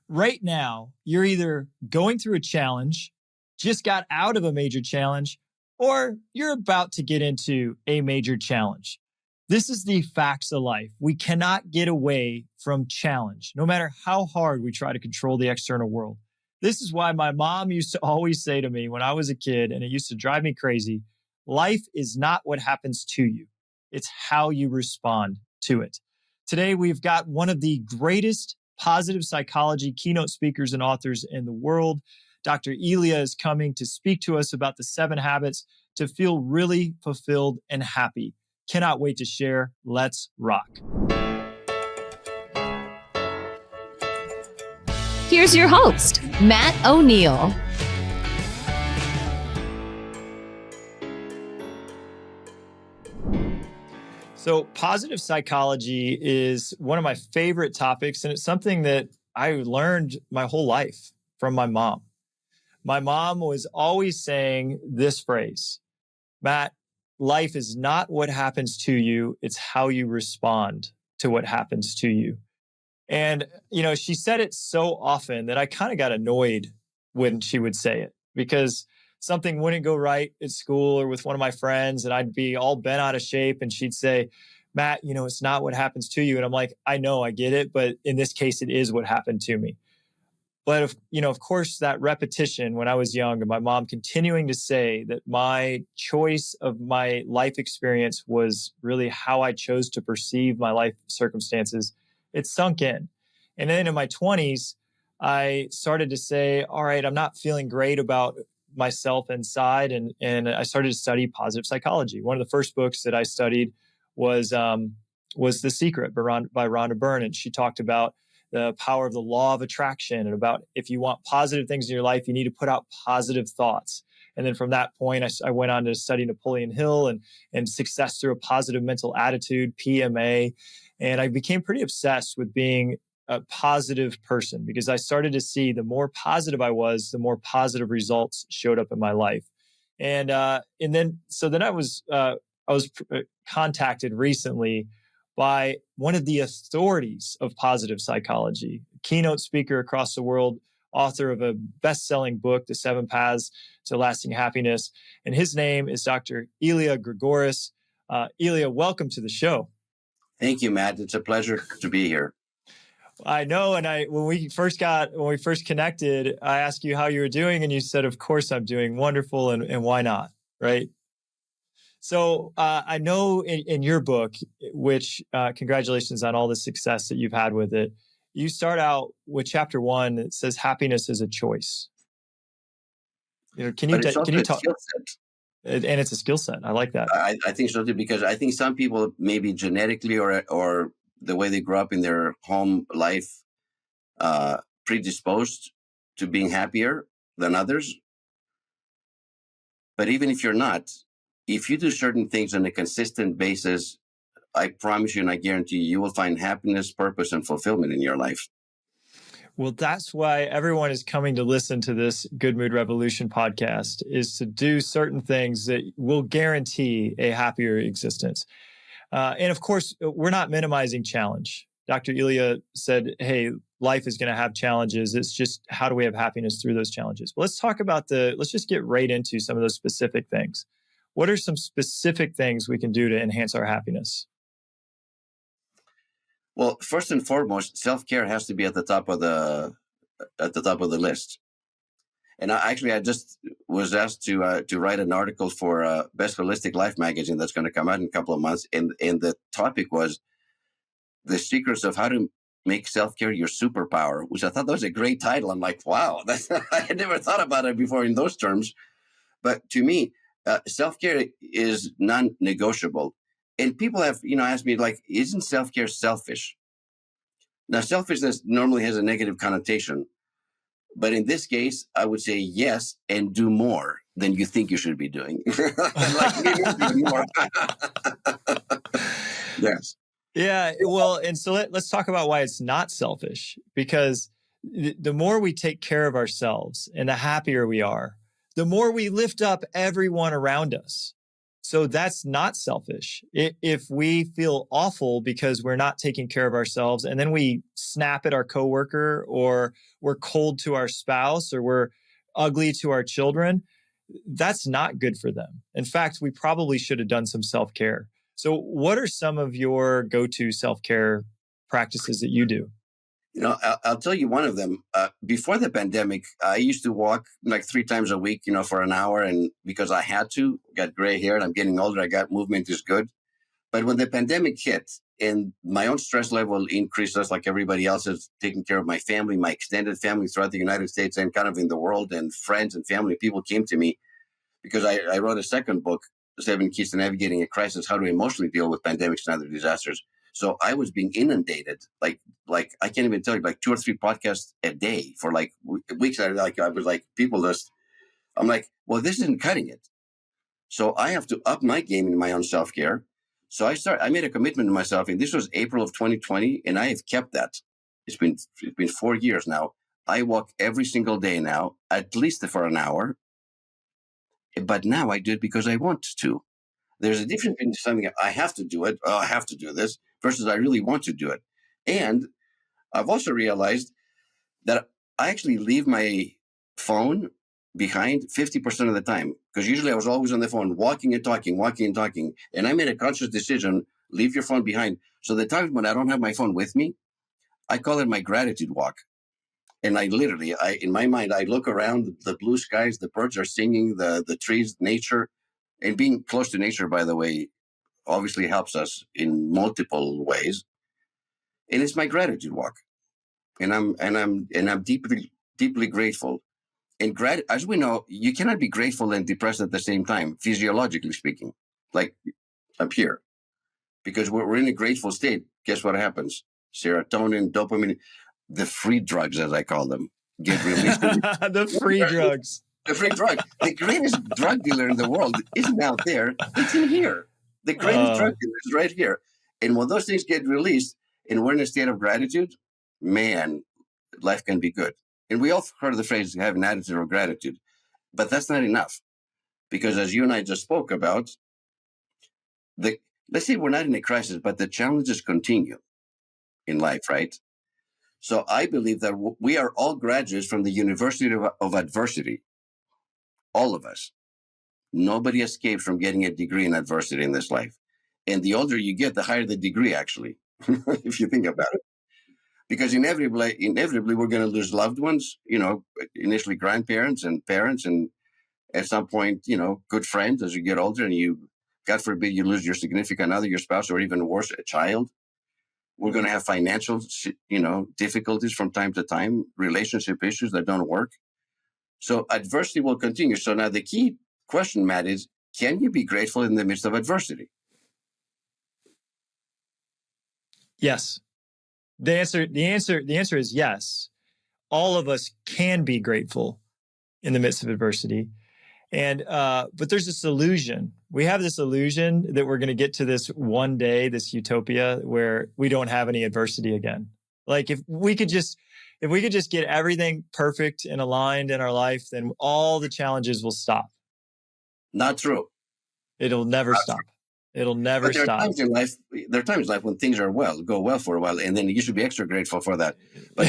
Right now, you're either going through a challenge, just got out of a major challenge, or you're about to get into a major challenge. This is the facts of life. We cannot get away from challenge, no matter how hard we try to control the external world. This is why my mom used to always say to me when I was a kid, and it used to drive me crazy, life is not what happens to you. It's how you respond to it. Today, we've got one of the greatest positive psychology keynote speakers and authors in the world. Dr. Elia is coming to speak to us about the 7 habits to feel really fulfilled and happy. Cannot wait to share. Let's rock. Here's your host, Matt O'Neill. So positive psychology is one of my favorite topics, and it's something that I learned my whole life from my mom. My mom was always saying this phrase, Matt, life is not what happens to you, it's how you respond to what happens to you. And, she said it so often that I kind of got annoyed when she would say it because something wouldn't go right at school or with one of my friends and I'd be all bent out of shape and she'd say, Matt, it's not what happens to you. And I'm like, I know, I get it. But in this case, it is what happened to me. But, of course, that repetition when I was young and my mom continuing to say that my choice of my life experience was really how I chose to perceive my life circumstances, it sunk in. And then in my 20s, I started to say, all right, I'm not feeling great about myself inside. And I started to study positive psychology. One of the first books that I studied was The Secret by Rhonda Byrne. And she talked about the power of the law of attraction and about if you want positive things in your life, you need to put out positive thoughts. And then from that point, I went on to study Napoleon Hill and success through a positive mental attitude, PMA. And I became pretty obsessed with being a positive person because I started to see the more positive I was, the more positive results showed up in my life. And then I was contacted recently by one of the authorities of positive psychology, keynote speaker across the world, author of a best-selling book, The 7 Paths to Lasting Happiness. And his name is Dr. Elia Gourgouris. Elia, welcome to the show. Thank you, Matt. It's a pleasure to be here. I know. And when we first connected, I asked you how you were doing. And you said, of course, I'm doing wonderful. And why not? Right. So I know in your book, which congratulations on all the success that you've had with it, you start out with chapter 1 that says happiness is a choice. Can you talk? And it's a skill set. I like that. I think so too, because I think some people maybe genetically or the way they grew up in their home life predisposed to being happier than others. But even if you're not, if you do certain things on a consistent basis, I promise you and I guarantee you will find happiness, purpose, and fulfillment in your life. Well, that's why everyone is coming to listen to this Good Mood Revolution podcast, is to do certain things that will guarantee a happier existence. And of course, we're not minimizing challenge. Dr. Elia said, hey, life is going to have challenges. It's just how do we have happiness through those challenges? Well, let's just get right into some of those specific things. What are some specific things we can do to enhance our happiness? Well, first and foremost, self-care has to be at the top of the list. And I just was asked to write an article for Best Holistic Life magazine that's going to come out in a couple of months, and the topic was the secrets of how to make self-care your superpower, which I thought that was a great title. I'm like, wow, I had never thought about it before in those terms. But to me, self-care is non-negotiable. And people have, asked me, like, isn't self-care selfish? Now, selfishness normally has a negative connotation. But in this case, I would say yes, and do more than you think you should be doing. Like, maybe do more. Yes. Yeah. Well, and so let's talk about why it's not selfish, because the more we take care of ourselves and the happier we are, the more we lift up everyone around us. So that's not selfish. If we feel awful because we're not taking care of ourselves and then we snap at our coworker or we're cold to our spouse or we're ugly to our children, that's not good for them. In fact, we probably should have done some self-care. So what are some of your go-to self-care practices that you do? I'll tell you one of them. Before the pandemic, I used to walk like 3 times a week, for an hour. And because I had to, got gray hair and I'm getting older, I got movement is good. But when the pandemic hit and my own stress level increased, just like everybody else is taking care of my family, my extended family throughout the United States and kind of in the world, and friends and family, people came to me because I wrote a second book, 7 Keys to Navigating a Crisis, How to Emotionally Deal with Pandemics and Other Disasters. So I was being inundated, like I can't even tell you, like 2 or 3 podcasts a day for like weeks. I was like, I'm like, well, this isn't cutting it. So I have to up my game in my own self-care. So I made a commitment to myself, and this was April of 2020, and I have kept that. It's been 4 years now. I walk every single day now, at least for an hour. But now I do it because I want to. There's a difference between something I have to do it, I have to do this, versus I really want to do it. And I've also realized that I actually leave my phone behind 50% of the time, because usually I was always on the phone, walking and talking. And I made a conscious decision, leave your phone behind. So the times when I don't have my phone with me, I call it my gratitude walk. And I literally, in my mind, I look around, the blue skies, the birds are singing, the trees, nature. And being close to nature, by the way, obviously helps us in multiple ways. And it's my gratitude walk. And I'm deeply grateful. And as we know, you cannot be grateful and depressed at the same time, physiologically speaking. Like up here, because we're in a grateful state. Guess what happens? Serotonin, dopamine, the free drugs, as I call them, get released. The free drugs. The free drug. The greatest drug dealer in the world isn't out there. It's in here. The greatest drug dealer is right here. And when those things get released and we're in a state of gratitude, man, life can be good. And we all heard of the phrase, have an attitude of gratitude. But that's not enough. Because as you and I just spoke about, let's say we're not in a crisis, but the challenges continue in life, right? So I believe that we are all graduates from the University of Adversity. All of us. Nobody escapes from getting a degree in adversity in this life. And the older you get, the higher the degree, actually, if you think about it. Because inevitably we're going to lose loved ones, initially grandparents and parents, and at some point, good friends as you get older, and you, God forbid, you lose your significant other, your spouse, or even worse, a child. We're going to have financial, difficulties from time to time, relationship issues that don't work. So adversity will continue. So now the key question, Matt, is, can you be grateful in the midst of adversity? Yes. The answer is yes. All of us can be grateful in the midst of adversity. And but there's this illusion. We have this illusion that we're going to get to this one day, this utopia where we don't have any adversity again. Like if we could just get everything perfect and aligned in our life, then all the challenges will stop. Not true. It'll never stop. It'll never stop. There are times in life when things go well for a while, and then you should be extra grateful for that. But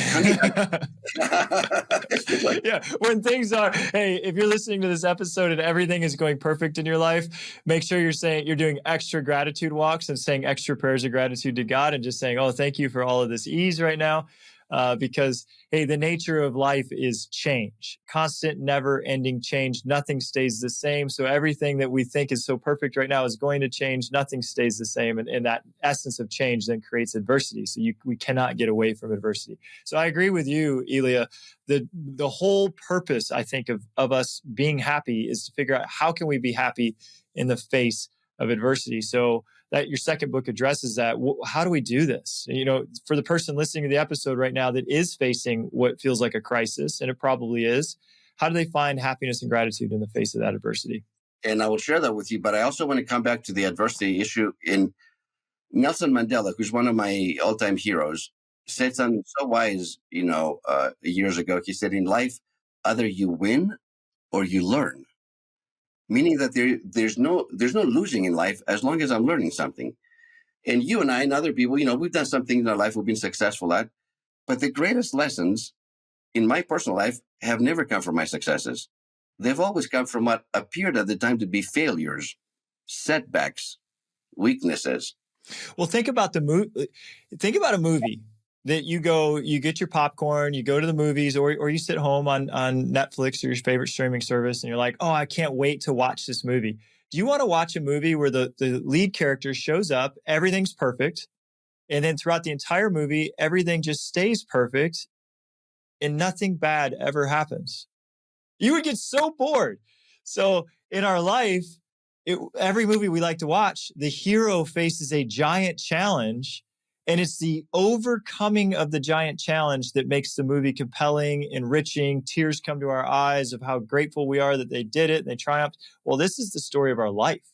yeah, when things are, hey, if you're listening to this episode and everything is going perfect in your life, make sure you're doing extra gratitude walks and saying extra prayers of gratitude to God and just saying, oh, thank you for all of this ease right now. Because, hey, the nature of life is change, constant, never-ending change. Nothing stays the same. So everything that we think is so perfect right now is going to change. Nothing stays the same. And that essence of change then creates adversity. So we cannot get away from adversity. So I agree with you, Elia. The whole purpose, I think, of us being happy is to figure out how can we be happy in the face of adversity. So that your second book addresses that. How do we do this? For the person listening to the episode right now that is facing what feels like a crisis, and it probably is, how do they find happiness and gratitude in the face of that adversity? And I will share that with you, but I also want to come back to the adversity issue. In Nelson Mandela, who's one of my all-time heroes, said something so wise, years ago. He said, in life, either you win or you learn. meaning that there's no losing in life as long as I'm learning something. And you and I and other people, we've done something in our life we've been successful at, but the greatest lessons in my personal life have never come from my successes. They've always come from what appeared at the time to be failures, setbacks, weaknesses. Well, think about a movie that you get your popcorn, you go to the movies, or you sit home on Netflix or your favorite streaming service, and you're like, oh, I can't wait to watch this movie. Do you want to watch a movie where the lead character shows up, everything's perfect, and then throughout the entire movie, everything just stays perfect and nothing bad ever happens? You would get so bored. So in our life, every movie we like to watch, the hero faces a giant challenge, and it's the overcoming of the giant challenge that makes the movie compelling, enriching. Tears come to our eyes of how grateful we are that they did it and they triumphed. Well, this is the story of our life.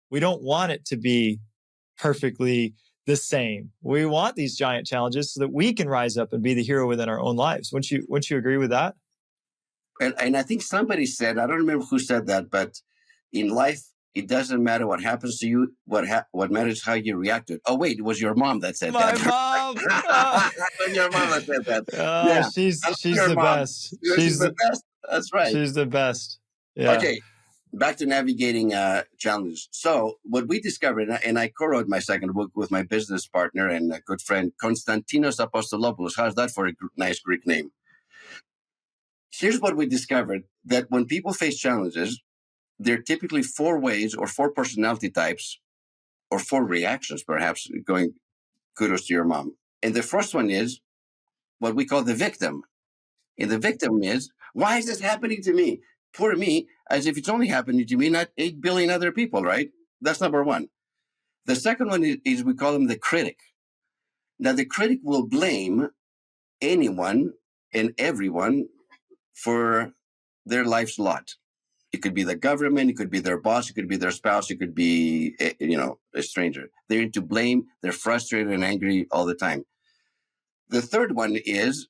We don't want it to be perfectly the same. We want these giant challenges so that we can rise up and be the hero within our own lives. Wouldn't you agree with that? And I think somebody said, I don't remember who said that, but in life, it doesn't matter what happens to you. What matters is how you react to it. Oh, wait, it was your mom that said My that. mom. It was your mom that said that. Yeah, she's the mom. best. She's the best. That's right. She's the best. Yeah. Okay, back to navigating challenges. So what we discovered, and I co-wrote my second book with my business partner and a good friend, Konstantinos Apostolopoulos. How's that for a nice Greek name? Here's what we discovered, that when people face challenges, there are typically 4 ways or 4 personality types or 4 reactions, perhaps, going kudos to your mom. And the first one is what we call the victim. And the victim is, why is this happening to me? Poor me, as if it's only happening to me, not 8 billion other people, right? That's number one. The second one is we call them the critic. Now, the critic will blame anyone and everyone for their life's lot. It could be the government, it could be their boss, it could be their spouse, it could be, a stranger. They're into blame, they're frustrated and angry all the time. The third one is,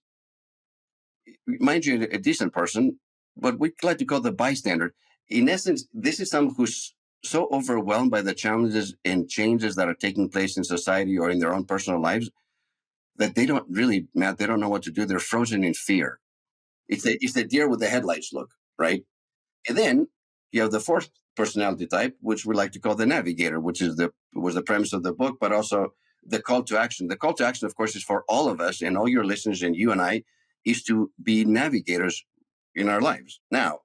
mind you, a decent person, but we like to call the bystander. In essence, this is someone who's so overwhelmed by the challenges and changes that are taking place in society or in their own personal lives that they don't really, Matt, they don't know what to do. They're frozen in fear. It's the deer with the headlights look, right? And then you have the fourth personality type, which we like to call the navigator, which was the premise of the book, but also the call to action. The call to action, of course, is for all of us and all your listeners and you and I, is to be navigators in our lives. Now,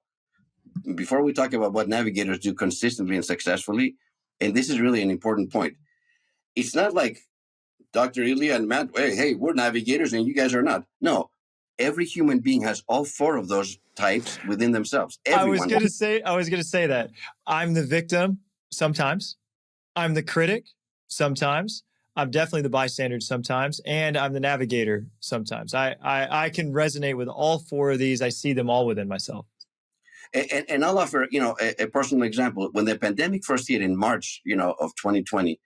before we talk about what navigators do consistently and successfully, and this is really an important point, it's not like Dr. Elia and Matt, hey, we're navigators and you guys are not. No. Every human being has all 4 of those types within themselves. Everyone. I was going to say that I'm the victim sometimes. I'm the critic sometimes. I'm definitely the bystander sometimes, and I'm the navigator sometimes. I can resonate with all 4 of these. I see them all within myself. And I'll offer, a personal example. When the pandemic first hit in March, of 2020,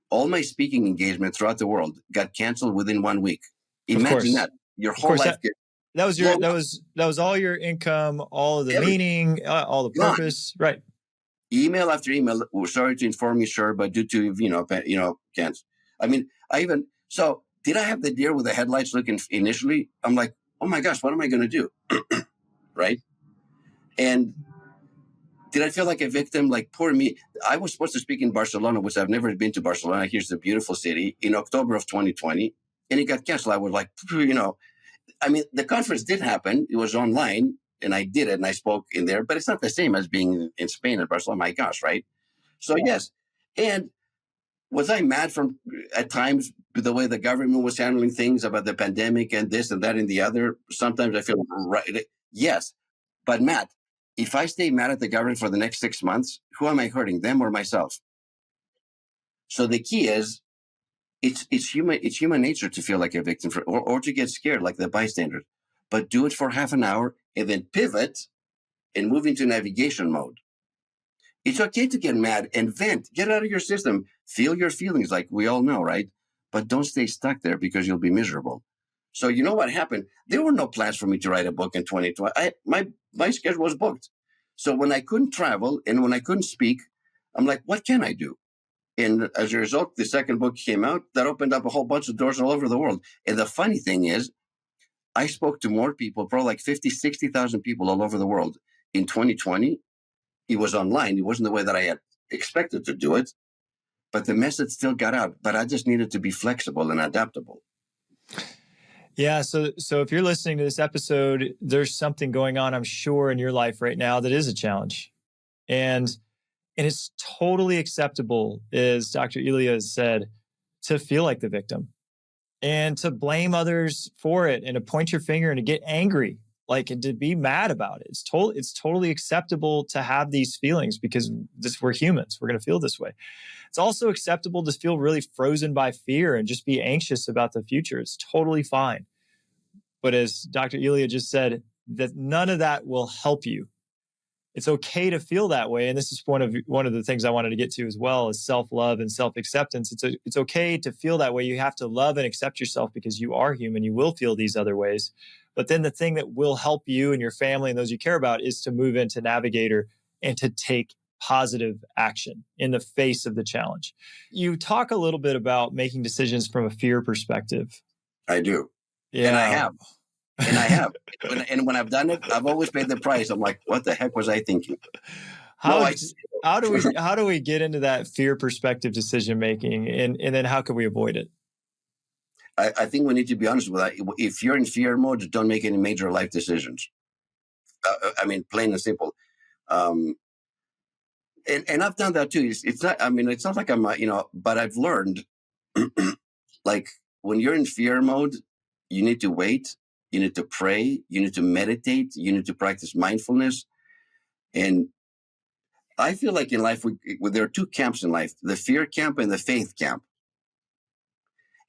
all my speaking engagement throughout the world got canceled within 1 week. Imagine that. Your whole life. That was all your income, all of the meaning, all the purpose, right? Email after email. We're sorry to inform you, sir, but due to cancel. I mean, so did I have the deer with the headlights looking initially? I'm like, oh my gosh, what am I going to do? Right? And did I feel like a victim? Like, poor me. I was supposed to speak in Barcelona, which I've never been to Barcelona. Here's the beautiful city, in October of 2020, and it got canceled. I was like, the conference did happen. It was online, and I did it, and I spoke in there. But it's not the same as being in Spain or Barcelona. My gosh, right? So yes. And was I mad at times with the way the government was handling things about the pandemic and this and that and the other? Sometimes I feel right. Yes, but Matt, if I stay mad at the government for the next 6 months, who am I hurting, them or myself? So the key is, it's human nature to feel like a victim or to get scared like the bystander, but do it for half an hour and then pivot and move into navigation mode. It's okay to get mad and vent, get out of your system, feel your feelings like we all know, right? But don't stay stuck there because you'll be miserable. So you know what happened? There were no plans for me to write a book in 2020. My schedule was booked. So when I couldn't travel and when I couldn't speak, I'm like, what can I do? And as a result, the second book came out that opened up a whole bunch of doors all over the world. And the funny thing is, I spoke to more people, probably like 50, 60,000 people all over the world in 2020. It was online. It wasn't the way that I had expected to do it, but the message still got out. But I just needed to be flexible and adaptable. Yeah. So if you're listening to this episode, there's something going on, I'm sure, in your life right now that is a challenge. And it's totally acceptable, as Dr. Elia has said, to feel like the victim and to blame others for it and to point your finger and to get angry, like, and to be mad about it. It's totally acceptable to have these feelings because we're humans. We're going to feel this way. It's also acceptable to feel really frozen by fear and just be anxious about the future. It's totally fine. But as Dr. Elia just said, that none of that will help you. It's okay to feel that way. And this is one of the things I wanted to get to as well, is self-love and self-acceptance. It's okay to feel that way. You have to love and accept yourself because you are human. You will feel these other ways. But then the thing that will help you and your family and those you care about is to move into Navigator and to take positive action in the face of the challenge. You talk a little bit about making decisions from a fear perspective. I do. Yeah. And I have. And I have. And when I've done it, I've always paid the price. I'm like, what the heck was I thinking? How do we get into that fear perspective decision making, and then how can we avoid it? I think we need to be honest with that. If you're in fear mode, don't make any major life decisions. I mean, plain and simple. And I've done that too. It's not. I mean, it's not like I'm. But I've learned, like, when you're in fear mode, you need to wait. You need to pray. You need to meditate. You need to practice mindfulness. And I feel like in life, there are two camps in life: the fear camp and the faith camp.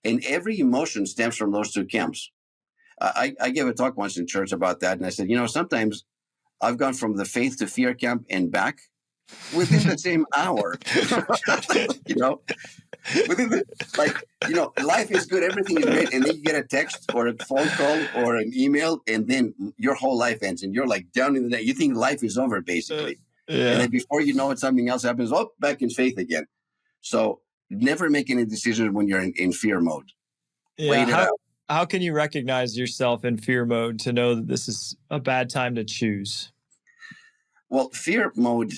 And every emotion stems from those two camps. I gave a talk once in church about that, and I said, sometimes I've gone from the faith to fear camp and back within the same hour. Life is good, everything is great, and then you get a text or a phone call or an email, and then your whole life ends, and you're like down in the net. You think life is over, basically. Yeah. And then before you know it, something else happens. Oh, back in faith again. So never make any decisions when you're in fear mode. Yeah. Wait it out. How can you recognize yourself in fear mode to know that this is a bad time to choose? Well, fear mode,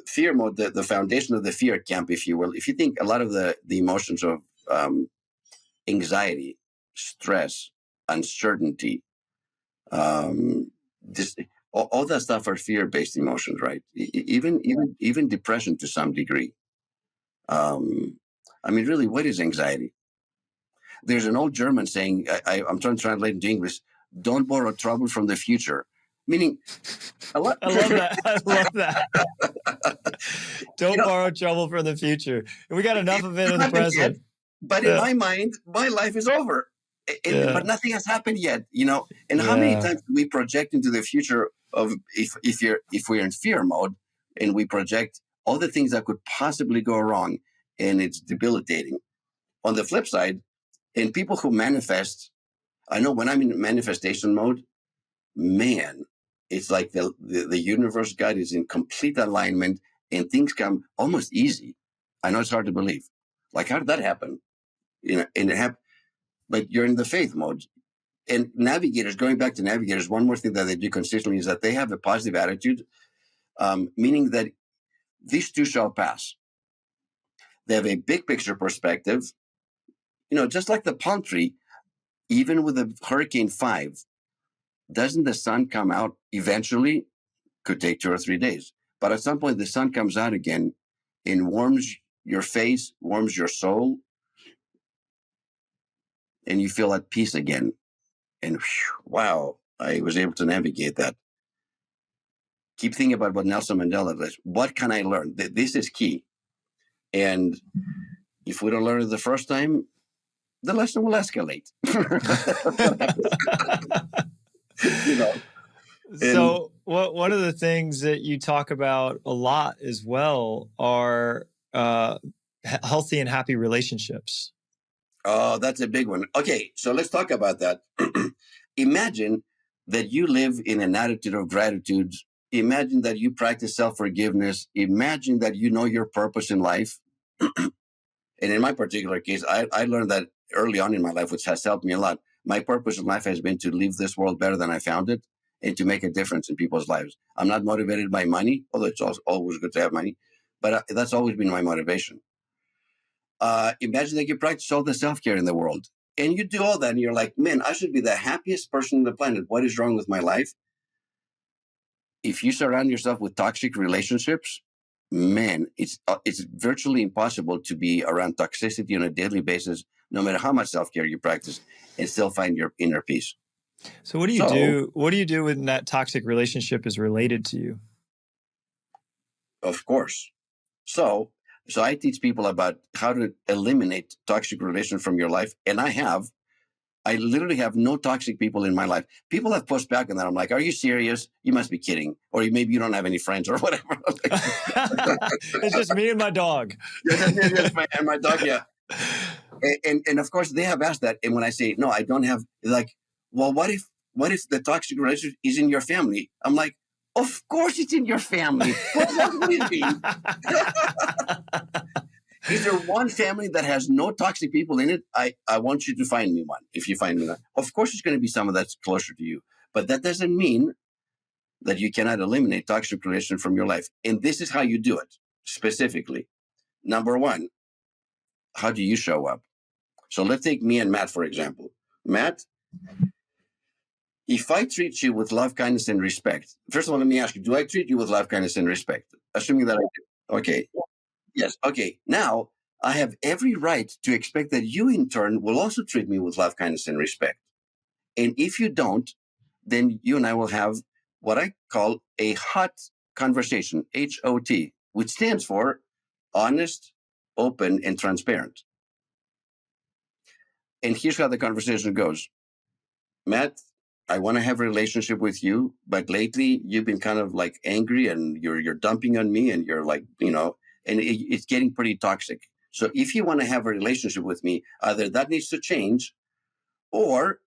fear mode, the foundation of the fear camp, if you will. If you think a lot of the emotions of anxiety, stress, uncertainty, all that stuff are fear-based emotions, right? Even depression to some degree. Really, what is anxiety? There's an old German saying, I'm trying to translate into English, don't borrow trouble from the future. Meaning, I love that. I love that. Don't borrow trouble from the future. We got enough of it in the present. But in my mind, my life is over. But nothing has happened yet, And how many times do we project into the future of if we're in fear mode and we project all the things that could possibly go wrong, and it's debilitating. On the flip side, in people who manifest, I know when I'm in manifestation mode, man, it's like the universe, God, is in complete alignment and things come almost easy. I know it's hard to believe. Like, how did that happen? And it happened, but you're in the faith mode. And navigators, going back to navigators, one more thing that they do consistently is that they have a positive attitude, meaning that these two shall pass. They have a big picture perspective, just like the palm tree, even with a Hurricane 5, doesn't the sun come out eventually? Could take 2 or 3 days. But at some point, the sun comes out again and warms your face, warms your soul, and you feel at peace again. And wow, I was able to navigate that. Keep thinking about what Nelson Mandela does. What can I learn? This is key. And if we don't learn it the first time, the lesson will escalate. So one of the things that you talk about a lot as well are healthy and happy relationships. Oh, that's a big one. Okay, so let's talk about that. Imagine that you live in an attitude of gratitude imagine that you practice self-forgiveness. Imagine that you know your purpose in life. And in my particular case, I learned that early on in my life, which has helped me a lot. My purpose in life has been to leave this world better than I found it and to make a difference in people's lives. I'm not motivated by money, although it's always good to have money, but that's always been my motivation. Imagine that you practice all the self-care in the world and you do all that and you're like, man, I should be the happiest person on the planet. What is wrong with my life? If you surround yourself with toxic relationships, man, it's virtually impossible to be around toxicity on a daily basis, no matter how much self-care you practice, and still find your inner peace. So what do you do? What do you do when that toxic relationship is related to you? Of course. So I teach people about how to eliminate toxic relations from your life. And I literally have no toxic people in my life. People have pushed back on that. I'm like, are you serious? You must be kidding. Or maybe you don't have any friends or whatever. It's just me and my dog. And my dog, yeah. And of course, they have asked that. And when I say, no, I don't have, like, well, what if the toxic relationship is in your family? I'm like, of course it's in your family. What does that mean? Is there one family that has no toxic people in it? I want you to find me one. If you find me one, of course, it's going to be someone that's closer to you. But that doesn't mean that you cannot eliminate toxic relations from your life. And this is how you do it specifically. Number one, how do you show up? So let's take me and Matt, for example. Matt, if I treat you with love, kindness, and respect, first of all, let me ask you, do I treat you with love, kindness, and respect? Assuming that I do. Okay. Yes. Okay. Now, I have every right to expect that you, in turn, will also treat me with love, kindness, and respect. And if you don't, then you and I will have what I call a hot conversation, HOT, which stands for honest, open, and transparent. And here's how the conversation goes. Matt, I want to have a relationship with you, but lately you've been kind of like angry and you're dumping on me and you're like, and it's getting pretty toxic. So if you want to have a relationship with me, either that needs to change, or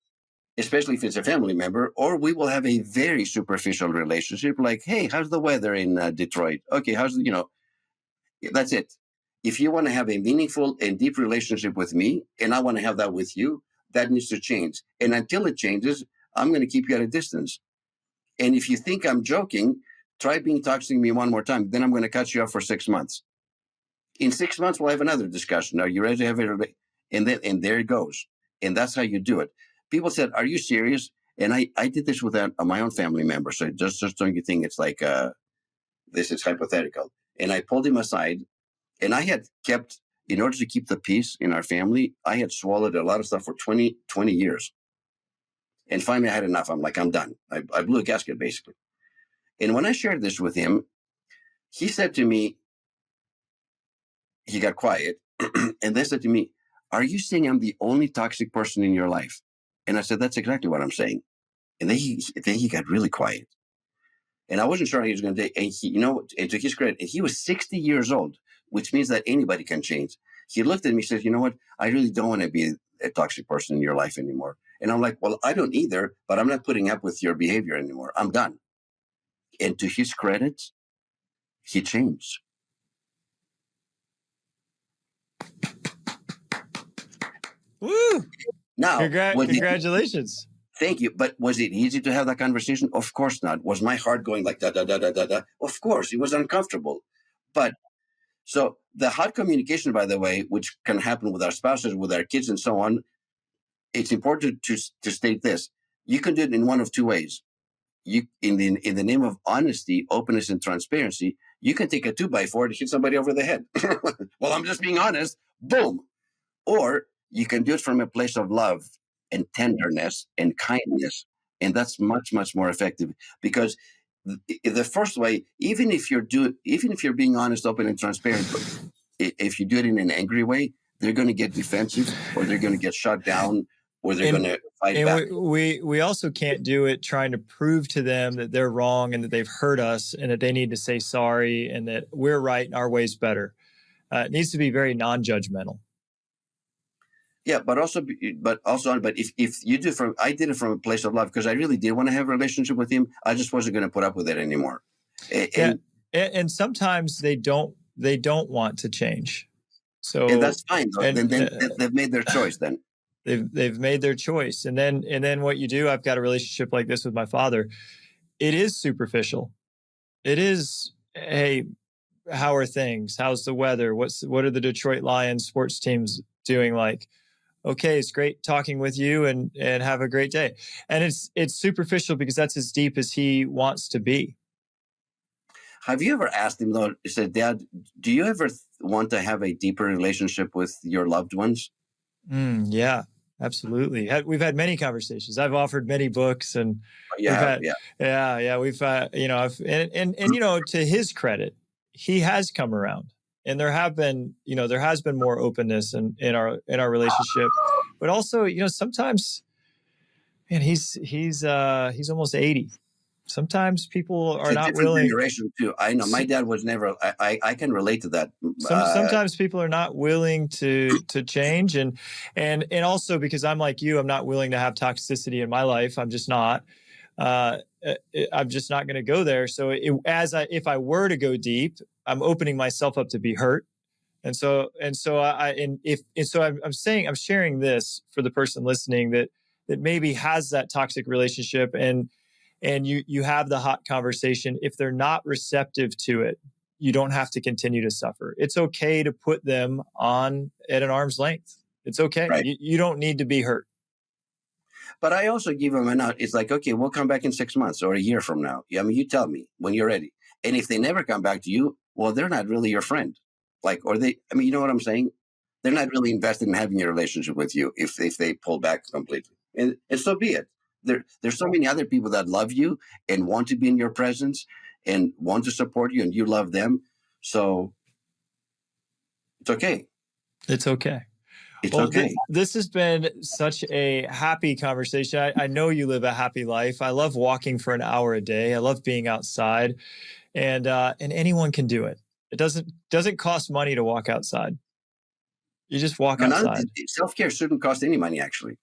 especially if it's a family member, or we will have a very superficial relationship like, hey, how's the weather in Detroit? Okay, that's it. If you want to have a meaningful and deep relationship with me, and I want to have that with you, that needs to change. And until it changes, I'm going to keep you at a distance. And if you think I'm joking, try being toxic to me one more time. Then I'm going to cut you off for 6 months. In 6 months, we'll have another discussion. Are you ready to have it? And there it goes. And that's how you do it. People said, are you serious? And I did this with my own family member. So just don't you think it's like, this is hypothetical. And I pulled him aside and I had kept, in order to keep the peace in our family, I had swallowed a lot of stuff for 20 years. And finally I had enough. I'm like, I'm done. I blew a gasket basically. And when I shared this with him, he said to me, he got quiet and then said to me, are you saying I'm the only toxic person in your life? And I said, that's exactly what I'm saying. And then he got really quiet. And I wasn't sure how he was going to take, and he, and to his credit, and he was 60 years old, which means that anybody can change. He looked at me and said, you know what? I really don't want to be a toxic person in your life anymore. And I'm like, well, I don't either, but I'm not putting up with your behavior anymore. I'm done. And to his credit, he changed. Woo! Now, congratulations. Thank you. But was it easy to have that conversation? Of course not. Was my heart going like da, da, da, da, da, da? Of course, it was uncomfortable. But so the hot communication, by the way, which can happen with our spouses, with our kids and so on, it's important to state this. You can do it in one of two ways. You, in the name of honesty, openness, and transparency, you can take a 2x4 to hit somebody over the head. Well, I'm just being honest. Boom. Or you can do it from a place of love and tenderness and kindness. And that's much, much more effective because the first way, even if you're being honest, open, and transparent, if you do it in an angry way, they're going to get defensive or they're going to get shut down or they're going to fight back. We also can't do it trying to prove to them that they're wrong and that they've hurt us and that they need to say sorry and that we're right and our way's better. It needs to be very non-judgmental. Yeah, but if you do I did it from a place of love because I really did want to have a relationship with him. I just wasn't going to put up with it anymore. Yeah. And And sometimes they don't want to change. So, and that's fine though. and Then they've made their choice. Then they've made their choice. And then what you do, I've got a relationship like this with my father. It is superficial. It is, hey, how are things? How's the weather? What are the Detroit Lions sports teams doing? Like, okay, it's great talking with you, and have a great day. And it's superficial because that's as deep as he wants to be. have you ever asked him though? He said, "Dad, do you ever want to have a deeper relationship with your loved ones?" Yeah, absolutely. We've had many conversations. I've offered many books, and You we've have, had, yeah. yeah, we've, to his credit, he has come around, and there has been more openness in our relationship, but also, sometimes, man, he's almost 80. Sometimes people It's are a not different willing. generation too. I know my dad was never. I can relate to that. Sometimes people are not willing to change, and also because I'm like you, I'm not willing to have toxicity in my life. I'm just not. Uh, I'm just not going to go there. So if I were to go deep, I'm opening myself up to be hurt. I'm sharing this for the person listening that maybe has that toxic relationship, and you have the hot conversation. If they're not receptive to it, you don't have to continue to suffer. It's okay to put them on at an arm's length. It's okay. Right. You don't need to be hurt. But I also give them an out. It's like, okay, we'll come back in 6 months or a year from now. I mean, you tell me when you're ready. And if they never come back to you, well, they're not really your friend. Like, or they, I mean, you know what I'm saying? They're not really invested in having a relationship with you if they pull back completely. And so be it. There's so many other people that love you and want to be in your presence and want to support you, and you love them. So it's okay. It's okay. It's Well, okay. this has been such a happy conversation. I know you live a happy life. I love walking for an hour a day. I love being outside, and anyone can do it. It doesn't cost money to walk outside. You just walk outside. Self-care shouldn't cost any money, actually.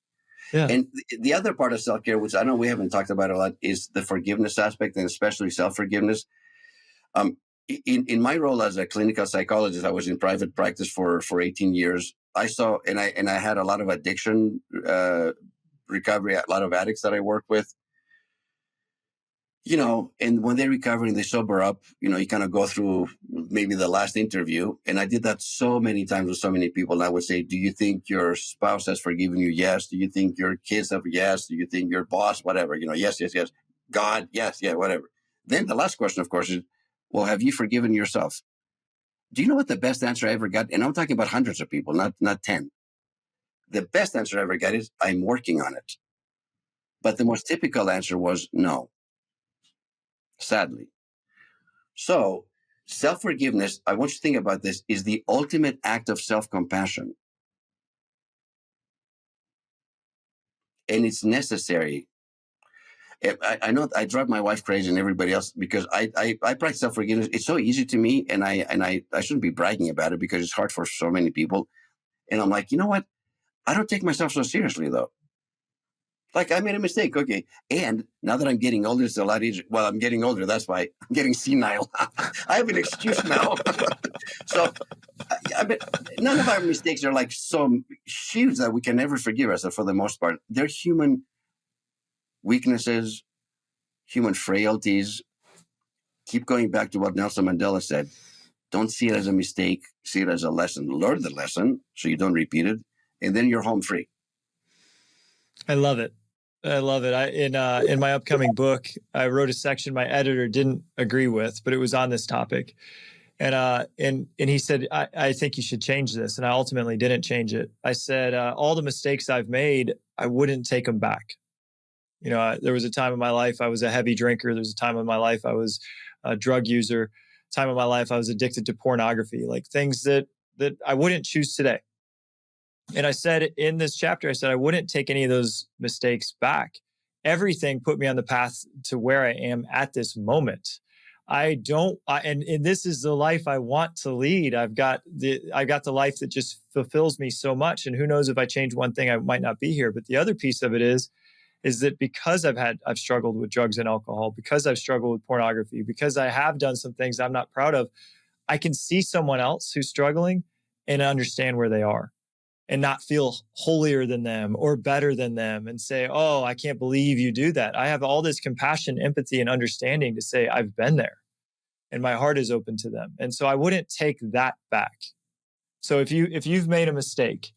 Yeah. And the other part of self-care, which I know we haven't talked about a lot, is the forgiveness aspect, and especially self-forgiveness. In my role as a clinical psychologist, I was in private practice for 18 years. I saw, and I had a lot of addiction recovery, a lot of addicts that I worked with. And when they recover and they sober up, you kind of go through maybe the last interview. And I did that so many times with so many people. And I would say, do you think your spouse has forgiven you? Yes. Do you think your kids have? Yes. Do you think your boss, whatever, yes, yes, yes. God, yes, yeah, whatever. Then the last question, of course, is, well, have you forgiven yourself? Do you know what the best answer I ever got? And I'm talking about hundreds of people, not 10. The best answer I ever got is, I'm working on it. But the most typical answer was no. Sadly. So self-forgiveness, I want you to think about this, is the ultimate act of self-compassion. And it's necessary. I know I drive my wife crazy and everybody else because I practice self-forgiveness. It's so easy to me, and I shouldn't be bragging about it because it's hard for so many people. And I'm like, you know what? I don't take myself so seriously, though. Like, I made a mistake. Okay. And now that I'm getting older, it's a lot easier. Well, I'm getting older. That's why I'm getting senile. I have an excuse now. So, none of our mistakes are like so huge that we can never forgive ourselves for the most part. They're human weaknesses, human frailties. Keep going back to what Nelson Mandela said. Don't see it as a mistake. See it as a lesson. Learn the lesson so you don't repeat it. And then you're home free. I love it. I love it. In my upcoming book, I wrote a section my editor didn't agree with, but it was on this topic. And he said, I think you should change this. And I ultimately didn't change it. I said, all the mistakes I've made, I wouldn't take them back. There was a time in my life I was a heavy drinker. There was a time in my life I was a drug user. Time in my life I was addicted to pornography, like things that I wouldn't choose today. And I said in this chapter, I said, I wouldn't take any of those mistakes back. Everything put me on the path to where I am at this moment. And this is the life I want to lead. I've got the life that just fulfills me so much. And who knows, if I change one thing, I might not be here. But the other piece of it is, is that because I've struggled with drugs and alcohol, because I've struggled with pornography, because I have done some things I'm not proud of, I can see someone else who's struggling and understand where they are and not feel holier than them or better than them and say, oh, I can't believe you do that. I have all this compassion, empathy, and understanding to say, I've been there and my heart is open to them. And so I wouldn't take that back. So if you've made a mistake,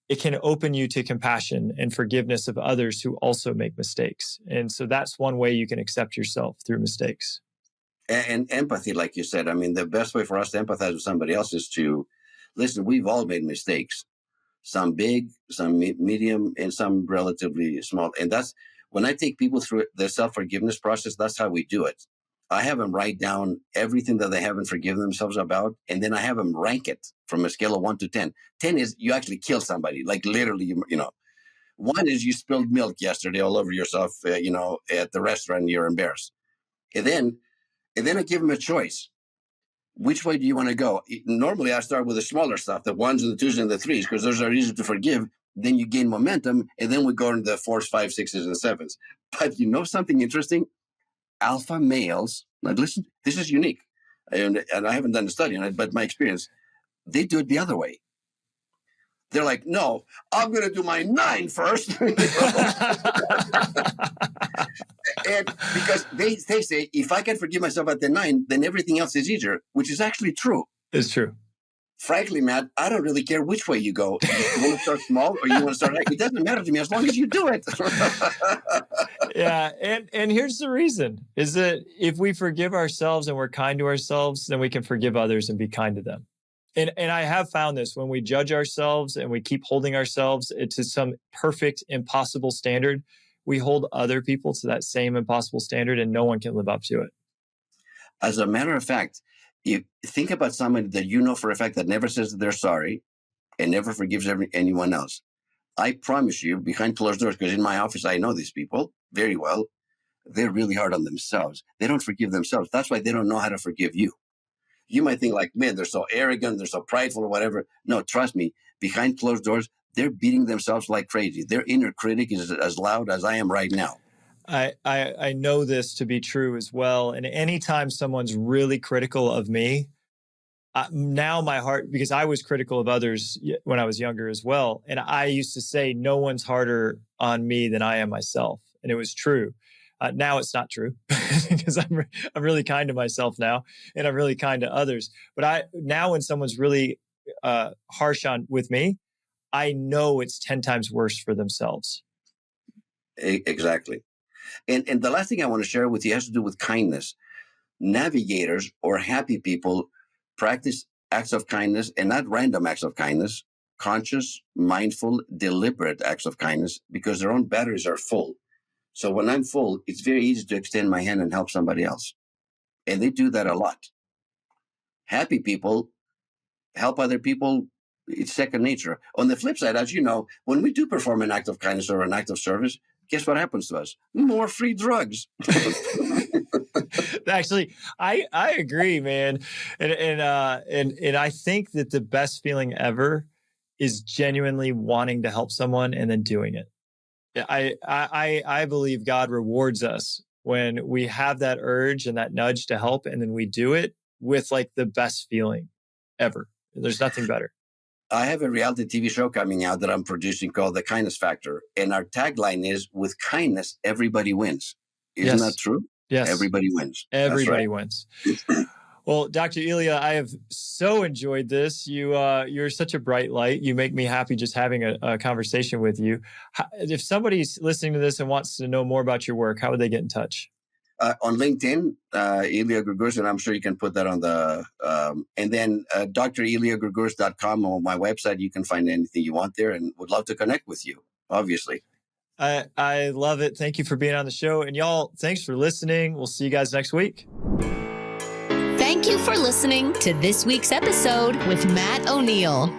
it can open you to compassion and forgiveness of others who also make mistakes. And so that's one way you can accept yourself, through mistakes. And empathy, like you said, I mean, the best way for us to empathize with somebody else is to listen. We've all made mistakes, some big, some medium, and some relatively small. And that's when I take people through the self-forgiveness process, that's how we do it. I have them write down everything that they haven't forgiven themselves about, and then I have them rank it from a scale of 1 to 10. 10 is you actually kill somebody, like literally, you know. 1 is you spilled milk yesterday all over yourself, you know, at the restaurant, and you're embarrassed. And then I give them a choice. Which way do you want to go? Normally, I start with the smaller stuff, the 1s and the 2s and the 3s, because those are easy to forgive. Then you gain momentum, and then we go into the 4s, 5s, 6s, and 7s. But you know something interesting? Alpha males, now listen, this is unique, and I haven't done a study on it, but my experience, they do it the other way. They're like, no, I'm going to do my 9 first. And because they say, if I can forgive myself at the 9, then everything else is easier, which is actually true. It's true. Frankly, Matt, I don't really care which way you go. You want to start small or you want to start high. It doesn't matter to me as long as you do it. Yeah. And here's the reason is that if we forgive ourselves and we're kind to ourselves, then we can forgive others and be kind to them. And I have found this when we judge ourselves and we keep holding ourselves to some perfect, impossible standard, we hold other people to that same impossible standard and no one can live up to it. As a matter of fact, you think about somebody that you know for a fact that never says that they're sorry and never forgives anyone else. I promise you, behind closed doors, because in my office, I know these people very well. They're really hard on themselves. They don't forgive themselves. That's why they don't know how to forgive you. You might think like, man, they're so arrogant, they're so prideful or whatever. No, trust me, behind closed doors, they're beating themselves like crazy. Their inner critic is as loud as I am right now. I know this to be true as well. And anytime someone's really critical of me, now my heart, because I was critical of others when I was younger as well. And I used to say, no one's harder on me than I am myself. And it was true. Now it's not true because I'm really kind to myself now and I'm really kind to others. But now when someone's really harsh with me, I know it's 10 times worse for themselves. Exactly. And the last thing I want to share with you has to do with kindness. Navigators or happy people practice acts of kindness, and not random acts of kindness, conscious, mindful, deliberate acts of kindness, because their own batteries are full. So when I'm full, it's very easy to extend my hand and help somebody else. And they do that a lot. Happy people help other people. It's second nature. On the flip side, as you know, when we do perform an act of kindness or an act of service, guess what happens to us? More free drugs. Actually, I agree, man. And I think that the best feeling ever is genuinely wanting to help someone and then doing it. I believe God rewards us when we have that urge and that nudge to help, and then we do it with like the best feeling ever. There's nothing better. I have a reality TV show coming out that I'm producing called The Kindness Factor. And our tagline is, with kindness, everybody wins. Isn't that true? Yes. Everybody wins. Everybody wins. Well, Dr. Elia, I have so enjoyed this. You're such a bright light. You make me happy just having a conversation with you. If somebody's listening to this and wants to know more about your work, how would they get in touch? On LinkedIn, Elia Gourgouris, and I'm sure you can put that on the, and then dreliagourgouris.com on my website. You can find anything you want there, and would love to connect with you, obviously. I love it. Thank you for being on the show. And y'all, thanks for listening. We'll see you guys next week. Thank you for listening to this week's episode with Matt O'Neill.